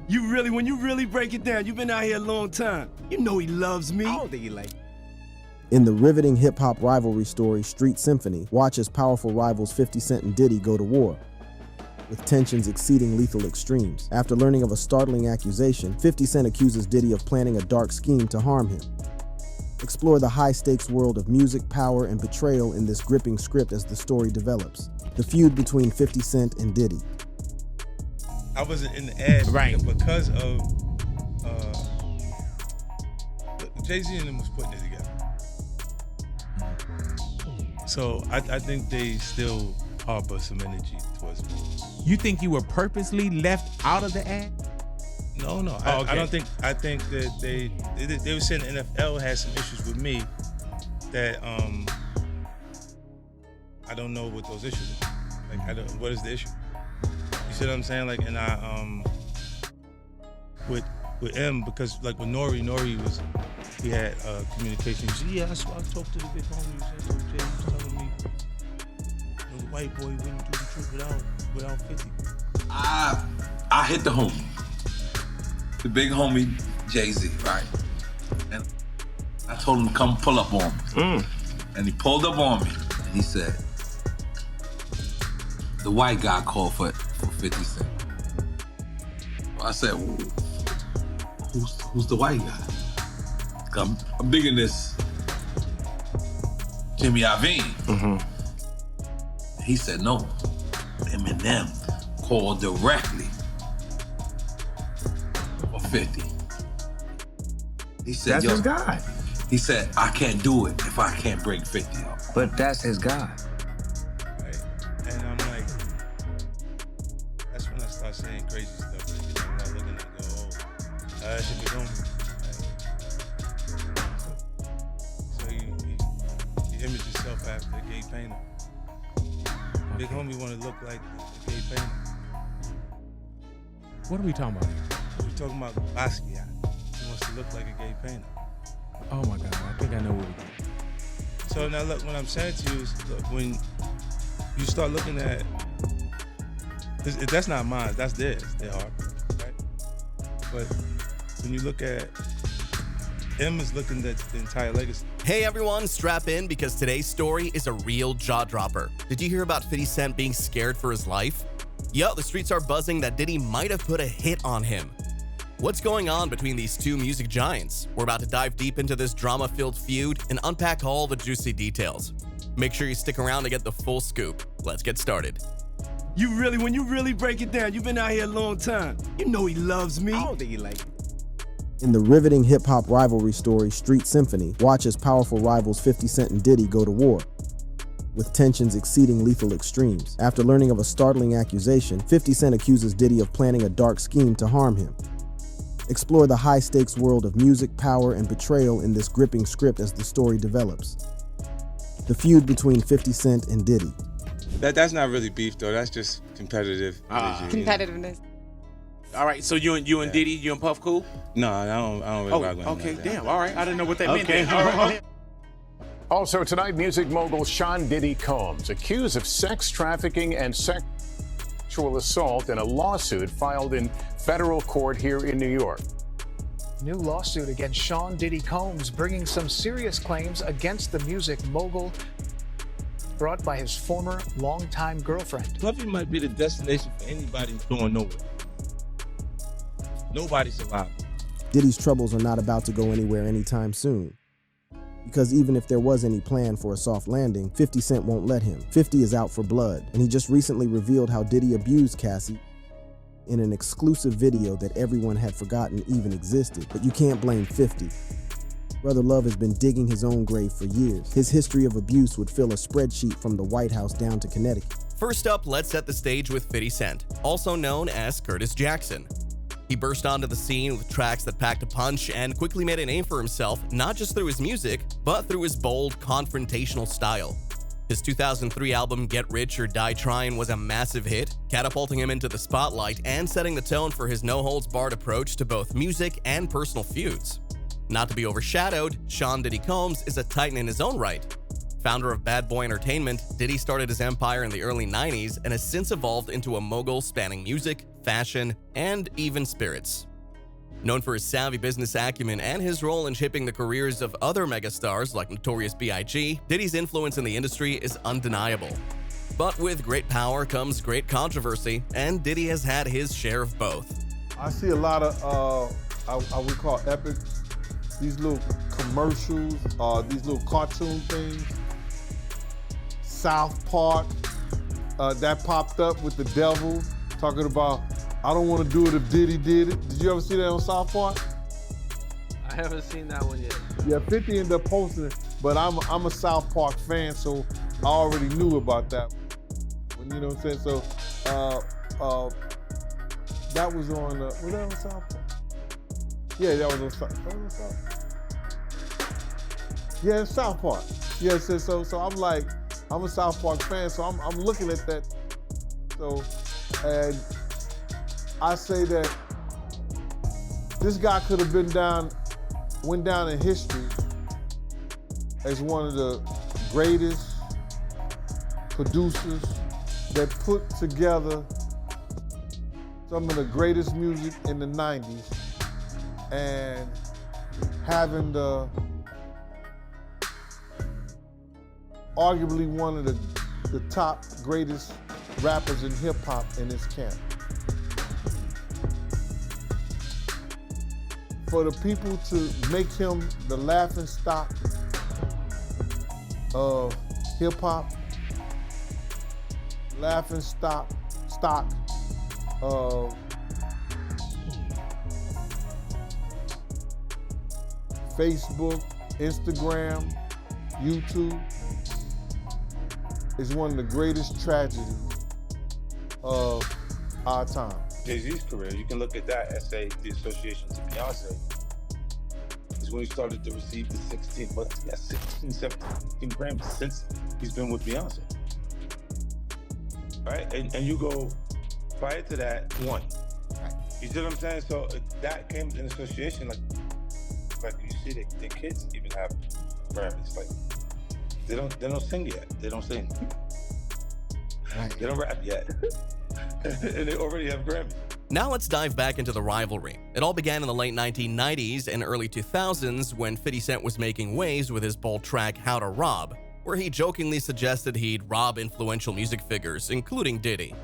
When you really break it down, you've been out here a long time. You know he loves me. I don't think he like. In the riveting hip-hop rivalry story Street Symphony, watch as powerful rivals 50 Cent and Diddy go to war, with tensions exceeding lethal extremes. After learning of a startling accusation, 50 Cent accuses Diddy of planning a dark scheme to harm him. Explore the high-stakes world of music, power, and betrayal in this gripping script as the story develops. The feud between 50 Cent and Diddy. I wasn't in the ad because of Jay-Z and them was putting it together. So I think they still harbor some energy towards me. You think you were purposely left out of the ad? No. I don't think. I think that they were saying the NFL had some issues with me that I don't know what those issues are. Like, what is the issue? You see what I'm saying? Like, and I with M, because like with Nori we had communication. He said, yeah, I talked to the big homies. Jay was telling me, the white boy wouldn't do the trip without 50. I hit the homie, the big homie Jay-Z, right? And I told him to come pull up on me. And he pulled up on me and he said, the white guy called for 50 Cent. I said, who's the white guy? I'm big in this Jimmy Iovine. He said, no, Eminem called directly for 50. He said, that's his guy. He said, I can't do it if I can't bring 50 up. But that's his guy. Right. And I'm like, that's when I start saying crazy stuff. I'm not looking and go, oh, that should be going. So he imaged himself after a gay painter. Big homie want to look like a gay painter. What are we talking about? We're talking about Basquiat. He wants to look like a gay painter. Oh my God, I think I know what we're doing. So now look, what I'm saying to you is, look, when you start looking at, that's not mine, that's theirs, their art, right? But when you look at, M is looking at the entire legacy. Hey everyone, strap in because today's story is a real jaw-dropper. Did you hear about 50 Cent being scared for his life? Yo, the streets are buzzing that Diddy might have put a hit on him. What's going on between these two music giants? We're about to dive deep into this drama-filled feud and unpack all the juicy details. Make sure you stick around to get the full scoop. Let's get started. When you really break it down, you've been out here a long time. You know he loves me. I don't think he like it. In the riveting hip-hop rivalry story Street Symphony, watch as powerful rivals 50 Cent and Diddy go to war, with tensions exceeding lethal extremes. After learning of a startling accusation, 50 Cent accuses Diddy of planning a dark scheme to harm him. Explore the high-stakes world of music, power, and betrayal in this gripping script as the story develops. The feud between 50 Cent and Diddy. That's not really beef though, that's just competitive. Competitiveness. All right, so you and Diddy, you and Puff cool? No, I don't really rock with him. Okay, like that. damn, all right. I didn't know what that meant. All right. Also tonight, music mogul Sean Diddy Combs accused of sex trafficking and sexual assault in a lawsuit filed in federal court here in New York. New lawsuit against Sean Diddy Combs bringing some serious claims against the music mogul, brought by his former longtime girlfriend. Puffy might be the destination for anybody who's going nowhere. Nobody survived. Diddy's troubles are not about to go anywhere anytime soon. Because even if there was any plan for a soft landing, 50 Cent won't let him. 50 is out for blood, and he just recently revealed how Diddy abused Cassie in an exclusive video that everyone had forgotten even existed. But you can't blame 50. Brother Love has been digging his own grave for years. His history of abuse would fill a spreadsheet from the White House down to Connecticut. First up, let's set the stage with 50 Cent, also known as Curtis Jackson. He burst onto the scene with tracks that packed a punch and quickly made a name for himself, not just through his music, but through his bold, confrontational style. His 2003 album Get Rich or Die Tryin' was a massive hit, catapulting him into the spotlight and setting the tone for his no-holds-barred approach to both music and personal feuds. Not to be overshadowed, Sean Diddy Combs is a titan in his own right. Founder of Bad Boy Entertainment, Diddy started his empire in the early 90s and has since evolved into a mogul spanning music, fashion, and even spirits. Known for his savvy business acumen and his role in shaping the careers of other megastars like Notorious B.I.G., Diddy's influence in the industry is undeniable. But with great power comes great controversy, and Diddy has had his share of both. I see a lot of, I would call epics, these little commercials, these little cartoon things. South Park, that popped up with the devil, talking about, I don't want to do it if Diddy did it. Did you ever see that on South Park? I haven't seen that one yet. Yeah, 50 ended up posting it, but I'm a South Park fan, so I already knew about that. You know what I'm saying? So that was on, was that on South Park? Yeah, that was on South Park. Yeah, it's South Park. Yeah, so I'm like, I'm a South Park fan, so I'm looking at that. So, and I say that this guy could have went down in history as one of the greatest producers that put together some of the greatest music in the 90s and having arguably one of the top greatest rappers in hip hop in his camp. For the people to make him the laughing stock of hip hop, laughing stock of Facebook, Instagram, YouTube, is one of the greatest tragedies of our time. Jay-Z's career, you can look at that and say the association to Beyonce is when he started to receive the 16 17 Grammys since he's been with Beyonce. Right? And you go prior to that, one. You see what I'm saying? So that came in association, like you see the kids even have Grammys. Like they don't sing yet. They don't sing. Right. They don't rap yet. And they already have Grammys. Now let's dive back into the rivalry. It all began in the late 1990s and early 2000s when 50 Cent was making waves with his bold track How to Rob, where he jokingly suggested he'd rob influential music figures, including Diddy.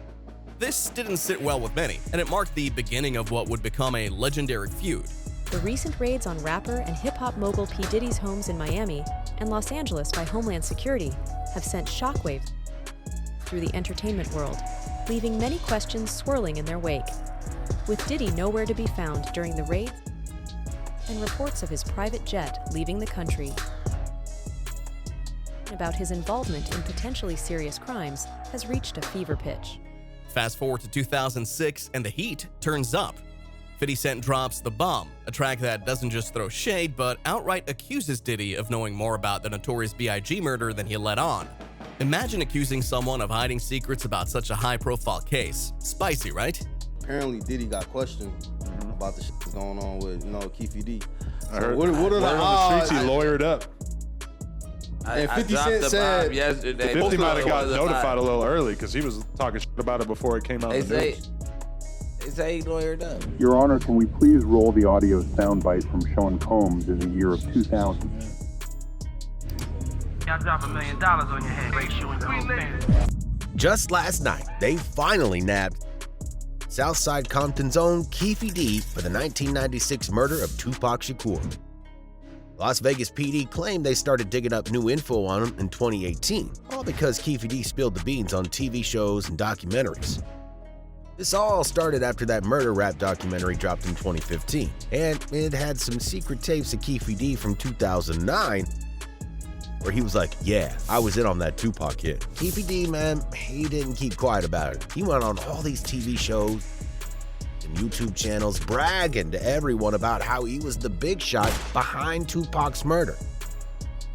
This didn't sit well with many, and it marked the beginning of what would become a legendary feud. The recent raids on rapper and hip-hop mogul P. Diddy's homes in Miami and Los Angeles by Homeland Security have sent shockwaves through the entertainment world, leaving many questions swirling in their wake. With Diddy nowhere to be found during the raids and reports of his private jet leaving the country, about his involvement in potentially serious crimes has reached a fever pitch. Fast forward to 2006 and the heat turns up. 50 Cent drops The Bomb, a track that doesn't just throw shade but outright accuses Diddy of knowing more about the Notorious B.I.G. murder than he let on. Imagine accusing someone of hiding secrets about such a high-profile case. Spicy, right? Apparently Diddy got questioned about the shit that's going on with, Keefy D. I heard, what are the odds? He lawyered up. And 50 Cent said yesterday. 50 might have got notified a little early because he was talking shit about it before it came out in the news. They say he lawyered up. Your Honor, can we please roll the audio soundbite from Sean Combs in the year of 2000? Y'all drop $1 million on your head. Make sure the whole family. Just last night, they finally nabbed Southside Compton's own Keefy D for the 1996 murder of Tupac Shakur. Las Vegas PD claimed they started digging up new info on him in 2018, all because Keefy D spilled the beans on TV shows and documentaries. This all started after that murder rap documentary dropped in 2015, and it had some secret tapes of Keefy D from 2009 where he was like, yeah, I was in on that Tupac hit. Keefy D, man, he didn't keep quiet about it. He went on all these TV shows and YouTube channels bragging to everyone about how he was the big shot behind Tupac's murder.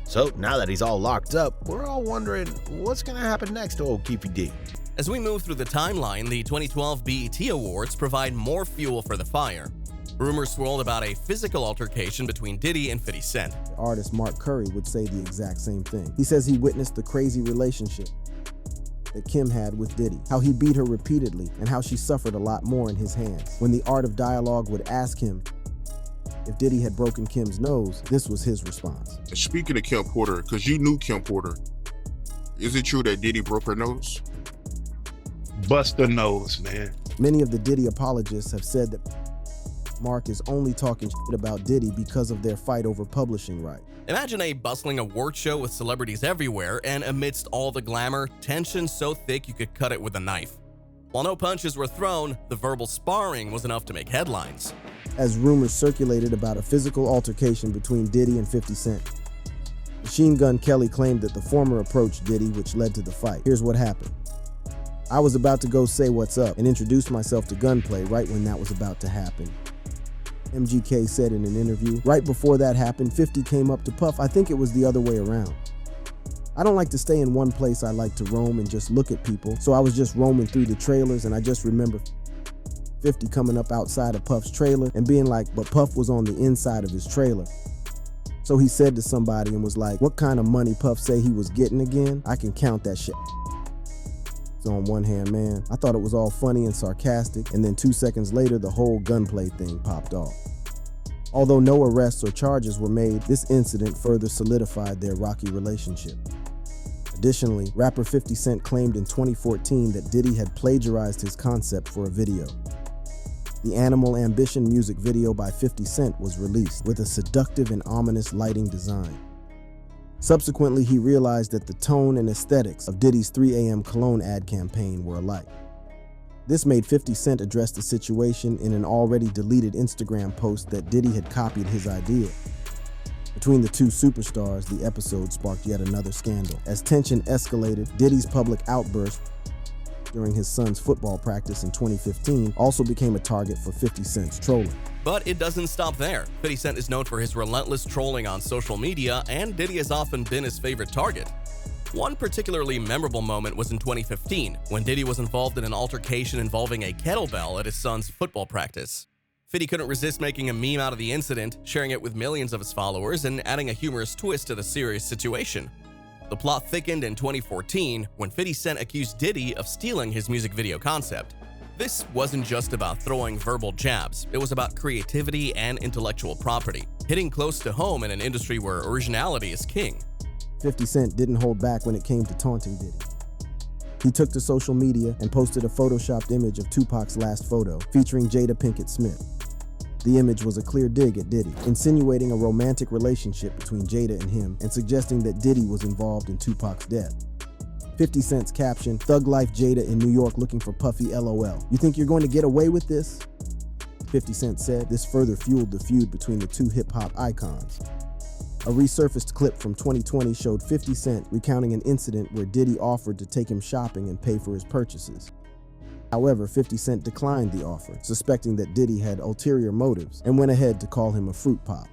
So now that he's all locked up, we're all wondering what's gonna happen next to old Keefy D. As we move through the timeline, the 2012 BET Awards provide more fuel for the fire. Rumors swirled about a physical altercation between Diddy and 50 Cent. Artist Mark Curry would say the exact same thing. He says he witnessed the crazy relationship that Kim had with Diddy, how he beat her repeatedly, and how she suffered a lot more in his hands. When the Art of Dialogue would ask him if Diddy had broken Kim's nose, this was his response. Speaking of Kim Porter, because you knew Kim Porter, is it true that Diddy broke her nose? Bust the nose, man. Many of the Diddy apologists have said that Mark is only talking shit about Diddy because of their fight over publishing rights. Imagine a bustling award show with celebrities everywhere, and amidst all the glamour, tension so thick you could cut it with a knife. While no punches were thrown, the verbal sparring was enough to make headlines. As rumors circulated about a physical altercation between Diddy and 50 Cent, Machine Gun Kelly claimed that the former approached Diddy, which led to the fight. Here's what happened. I was about to go say what's up and introduce myself to Gunplay right when that was about to happen. MGK said in an interview, right before that happened, 50 came up to Puff. I think it was the other way around. I don't like to stay in one place. I like to roam and just look at people. So I was just roaming through the trailers, and I just remember 50 coming up outside of Puff's trailer and being like, but Puff was on the inside of his trailer. So he said to somebody and was like, what kind of money Puff say he was getting again? I can count that shit. So on one hand, man, I thought it was all funny and sarcastic, and then 2 seconds later, the whole Gunplay thing popped off. Although no arrests or charges were made, this incident further solidified their rocky relationship. Additionally, rapper 50 Cent claimed in 2014 that Diddy had plagiarized his concept for a video. The Animal Ambition music video by 50 Cent was released with a seductive and ominous lighting design. Subsequently, he realized that the tone and aesthetics of Diddy's 3 a.m. cologne ad campaign were alike. This made 50 Cent address the situation in an already deleted Instagram post that Diddy had copied his idea. Between the two superstars, the episode sparked yet another scandal. As tension escalated, Diddy's public outburst during his son's football practice in 2015 also became a target for 50 Cent's trolling. But it doesn't stop there. 50 Cent is known for his relentless trolling on social media, and Diddy has often been his favorite target. One particularly memorable moment was in 2015, when Diddy was involved in an altercation involving a kettlebell at his son's football practice. 50 couldn't resist making a meme out of the incident, sharing it with millions of his followers, and adding a humorous twist to the serious situation. The plot thickened in 2014 when 50 Cent accused Diddy of stealing his music video concept. This wasn't just about throwing verbal jabs, it was about creativity and intellectual property, hitting close to home in an industry where originality is king. 50 Cent didn't hold back when it came to taunting Diddy. He took to social media and posted a photoshopped image of Tupac's last photo, featuring Jada Pinkett Smith. The image was a clear dig at Diddy, insinuating a romantic relationship between Jada and him and suggesting that Diddy was involved in Tupac's death. 50 Cent's caption, Thug Life Jada in New York looking for Puffy LOL. You think you're going to get away with this? 50 Cent said this further fueled the feud between the two hip-hop icons. A resurfaced clip from 2020 showed 50 Cent recounting an incident where Diddy offered to take him shopping and pay for his purchases. However, 50 Cent declined the offer, suspecting that Diddy had ulterior motives, and went ahead to call him a fruit pop.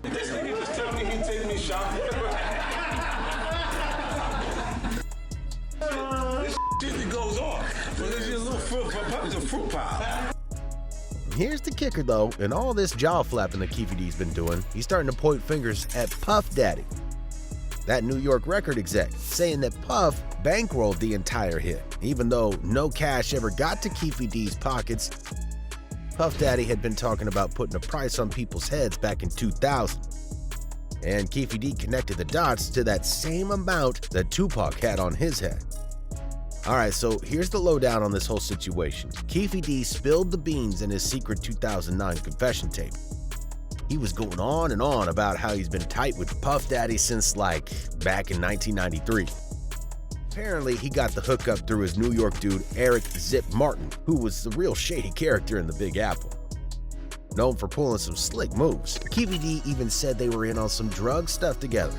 This nigga just tell me he take me shopping. This shit that goes on. Well, it's just a little fruit pop. Here's the kicker though, in all this jaw flapping that Keefe D's been doing, he's starting to point fingers at Puff Daddy. That New York record exec, saying that Puff bankrolled the entire hit. Even though no cash ever got to Keefe D's pockets, Puff Daddy had been talking about putting a price on people's heads back in 2000. And Keefe D connected the dots to that same amount that Tupac had on his head. Alright, so here's the lowdown on this whole situation. Keefe D spilled the beans in his secret 2009 confession tape. He was going on and on about how he's been tight with Puff Daddy since like back in 1993. Apparently, he got the hookup through his New York dude Eric Zip Martin, who was the real shady character in the Big Apple. Known for pulling some slick moves, Keefe D even said they were in on some drug stuff together.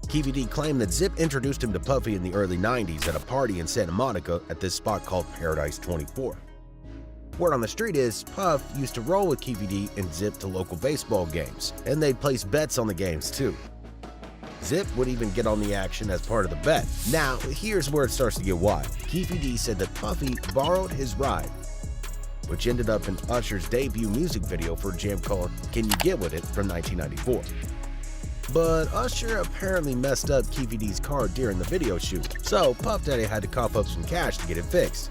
Keefe D claimed that Zip introduced him to Puffy in the early 90s at a party in Santa Monica at this spot called Paradise 24. Word on the street is Puff used to roll with Keefe D and Zip to local baseball games, and they'd place bets on the games too. Zip would even get on the action as part of the bet. Now, here's where it starts to get wild. Keefe D said that Puffy borrowed his ride which ended up in Usher's debut music video for a jam called Can You Get With It from 1994. But Usher apparently messed up Keefe D's car during the video shoot, so Puff Daddy had to cough up some cash to get it fixed.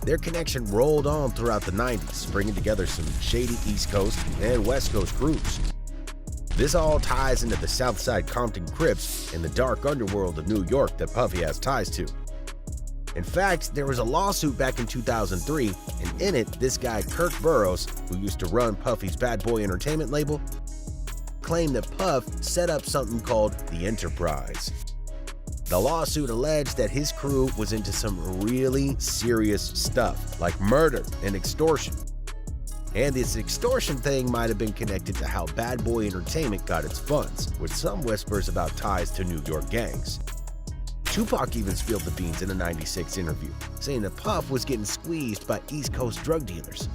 Their connection rolled on throughout the 90s, bringing together some shady East Coast and West Coast groups. This all ties into the Southside Compton Crips and the dark underworld of New York that Puffy has ties to. In fact, there was a lawsuit back in 2003, and in it, this guy Kirk Burroughs, who used to run Puffy's Bad Boy Entertainment label, claimed that Puff set up something called the Enterprise. The lawsuit alleged that his crew was into some really serious stuff, like murder and extortion. And this extortion thing might have been connected to how Bad Boy Entertainment got its funds, with some whispers about ties to New York gangs. Tupac even spilled the beans in a '96 interview, saying that Puff was getting squeezed by East Coast drug dealers.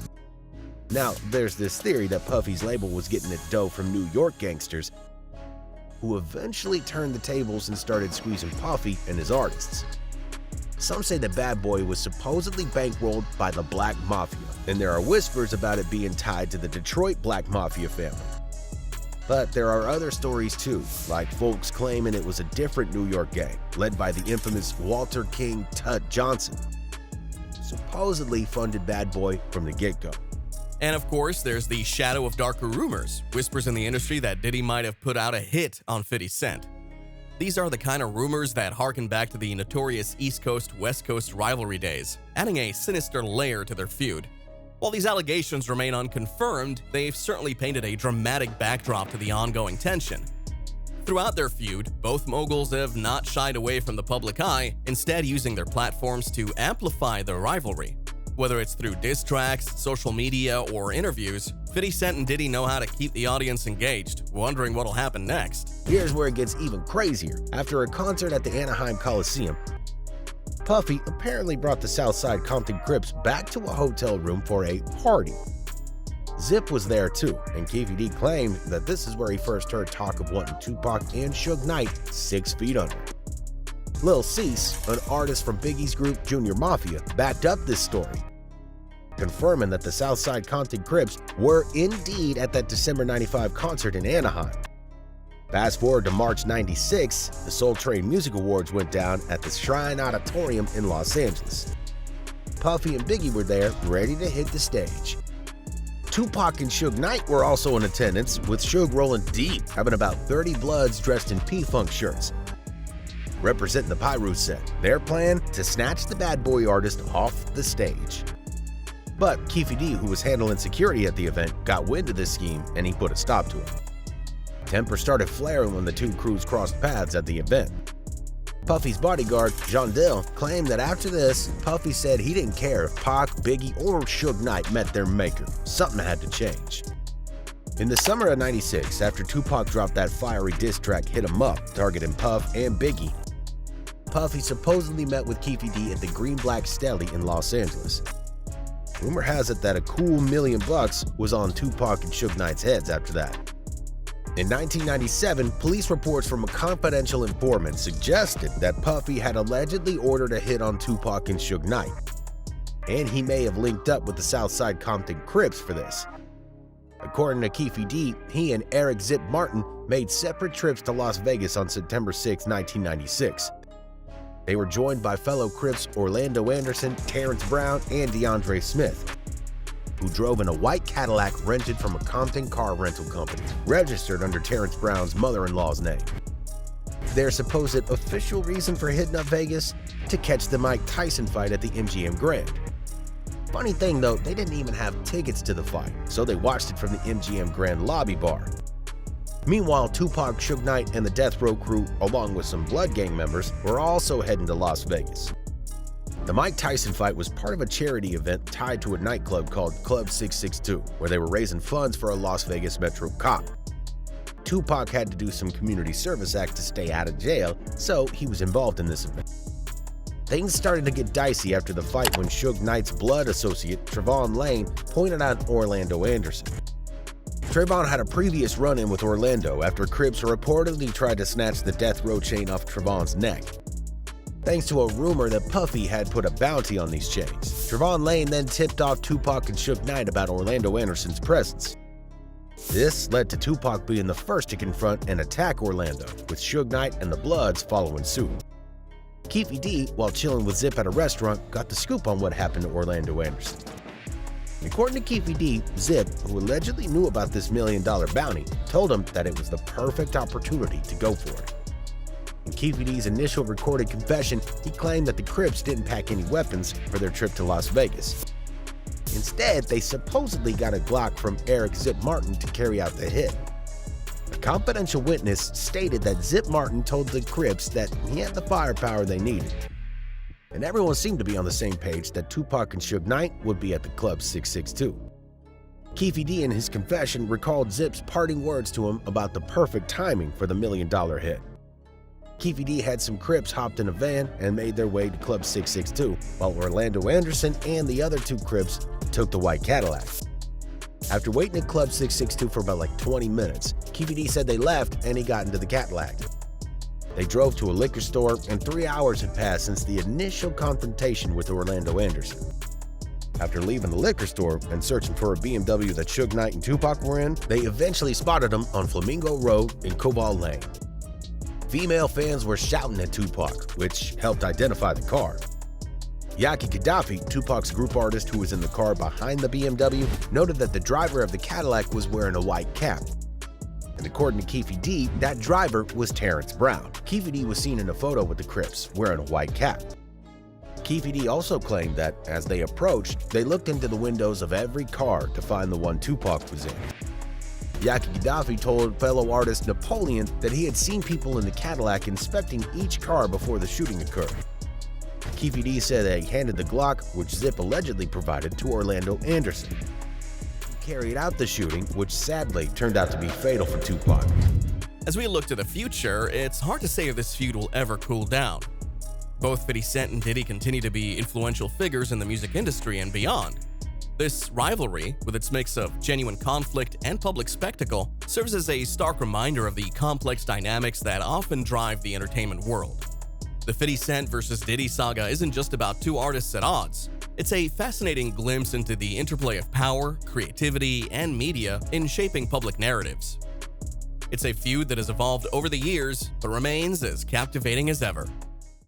Now, there's this theory that Puffy's label was getting its dough from New York gangsters, who eventually turned the tables and started squeezing Puffy and his artists. Some say that Bad Boy was supposedly bankrolled by the Black Mafia, and there are whispers about it being tied to the Detroit Black Mafia family. But there are other stories too, like folks claiming it was a different New York gang, led by the infamous Walter King Tut Johnson, who supposedly funded Bad Boy from the get-go. And of course, there's the shadow of darker rumors, whispers in the industry that Diddy might have put out a hit on 50 Cent. These are the kind of rumors that harken back to the notorious East Coast-West Coast rivalry days, adding a sinister layer to their feud. While these allegations remain unconfirmed, they've certainly painted a dramatic backdrop to the ongoing tension. Throughout their feud, both moguls have not shied away from the public eye, instead using their platforms to amplify their rivalry. Whether it's through diss tracks, social media, or interviews, 50 Cent and Diddy know how to keep the audience engaged, wondering what'll happen next. Here's where it gets even crazier. After a concert at the Anaheim Coliseum, Puffy apparently brought the Southside Compton Crips back to a hotel room for a party. Zip was there too, and Keefe D claimed that this is where he first heard talk of wanting Tupac and Suge Knight 6 feet under. Lil Cease, an artist from Biggie's group Junior Mafia, backed up this story, confirming that the Southside Compton Crips were indeed at that December '95 concert in Anaheim. Fast forward to March '96, the Soul Train Music Awards went down at the Shrine Auditorium in Los Angeles. Puffy and Biggie were there, ready to hit the stage. Tupac and Suge Knight were also in attendance, with Suge rolling deep, having about 30 Bloods dressed in P-Funk shirts, representing the Pyru set. Their plan? To snatch the Bad Boy artist off the stage. But Keefe D, who was handling security at the event, got wind of this scheme and he put a stop to it. Temper started flaring when the two crews crossed paths at the event. Puffy's bodyguard, John Dill, claimed that after this, Puffy said he didn't care if Pac, Biggie, or Suge Knight met their maker. Something had to change. In the summer of '96, after Tupac dropped that fiery diss track Hit 'Em Up, targeting Puff and Biggie, Puffy supposedly met with Keefe D at the Green Black Steli in Los Angeles. Rumor has it that a cool $1 million was on Tupac and Suge Knight's heads after that. In 1997, police reports from a confidential informant suggested that Puffy had allegedly ordered a hit on Tupac and Suge Knight, and he may have linked up with the Southside Compton Crips for this. According to Keefe D, he and Eric Zip Martin made separate trips to Las Vegas on September 6, 1996. They were joined by fellow Crips Orlando Anderson, Terrence Brown, and DeAndre Smith, who drove in a white Cadillac rented from a Compton car rental company, registered under Terrence Brown's mother-in-law's name. Their supposed official reason for hitting up Vegas? To catch the Mike Tyson fight at the MGM Grand. Funny thing though, they didn't even have tickets to the fight, so they watched it from the MGM Grand lobby bar. Meanwhile, Tupac, Suge Knight, and the Death Row crew, along with some Blood Gang members, were also heading to Las Vegas. The Mike Tyson fight was part of a charity event tied to a nightclub called Club 662, where they were raising funds for a Las Vegas Metro cop. Tupac had to do some community service act to stay out of jail, so he was involved in this event. Things started to get dicey after the fight when Suge Knight's blood associate, Trevon Lane, pointed out Orlando Anderson. Trayvon had a previous run-in with Orlando after Crips reportedly tried to snatch the death row chain off Trevon's neck. thanks to a rumor that Puffy had put a bounty on these chains. Trevon Lane then tipped off Tupac and Suge Knight about Orlando Anderson's presence. This led to Tupac being the first to confront and attack Orlando, with Suge Knight and the Bloods following suit. Keefe D, while chilling with Zip at a restaurant, got the scoop on what happened to Orlando Anderson. According to Keefe D, Zip, who allegedly knew about this $1 million bounty, told him that it was the perfect opportunity to go for it. In Keefe D's initial recorded confession, he claimed that the Crips didn't pack any weapons for their trip to Las Vegas. Instead, they supposedly got a Glock from Eric Zip Martin to carry out the hit. A confidential witness stated that Zip Martin told the Crips that he had the firepower they needed. And everyone seemed to be on the same page that Tupac and Suge Knight would be at the Club 662. Keefe D in his confession recalled Zip's parting words to him about the perfect timing for the $1 million hit. Keefe D had some Crips hopped in a van and made their way to Club 662, while Orlando Anderson and the other 2 Crips took the white Cadillac. After waiting at Club 662 for about 20 minutes, Keefe D said they left and he got into the Cadillac. They drove to a liquor store, and 3 hours had passed since the initial confrontation with Orlando Anderson. After leaving the liquor store and searching for a BMW that Suge Knight and Tupac were in, they eventually spotted him on Flamingo Road in Cobalt Lane. Female fans were shouting at Tupac, which helped identify the car. Yaki Gaddafi, Tupac's group artist who was in the car behind the BMW, noted that the driver of the Cadillac was wearing a white cap. And according to Keefe D, that driver was Terrence Brown. Keefe D was seen in a photo with the Crips, wearing a white cap. Keefe D also claimed that, as they approached, they looked into the windows of every car to find the one Tupac was in. Yaki Gaddafi told fellow artist Napoleon that he had seen people in the Cadillac inspecting each car before the shooting occurred. Keefe D said that he handed the Glock, which Zip allegedly provided, to Orlando Anderson. Carried out the shooting, which sadly turned out to be fatal for Tupac. As we look to the future, it's hard to say if this feud will ever cool down. Both 50 Cent and Diddy continue to be influential figures in the music industry and beyond. This rivalry, with its mix of genuine conflict and public spectacle, serves as a stark reminder of the complex dynamics that often drive the entertainment world. The 50 Cent versus Diddy saga isn't just about 2 artists at odds. It's a fascinating glimpse into the interplay of power, creativity, and media in shaping public narratives. It's a feud that has evolved over the years, but remains as captivating as ever.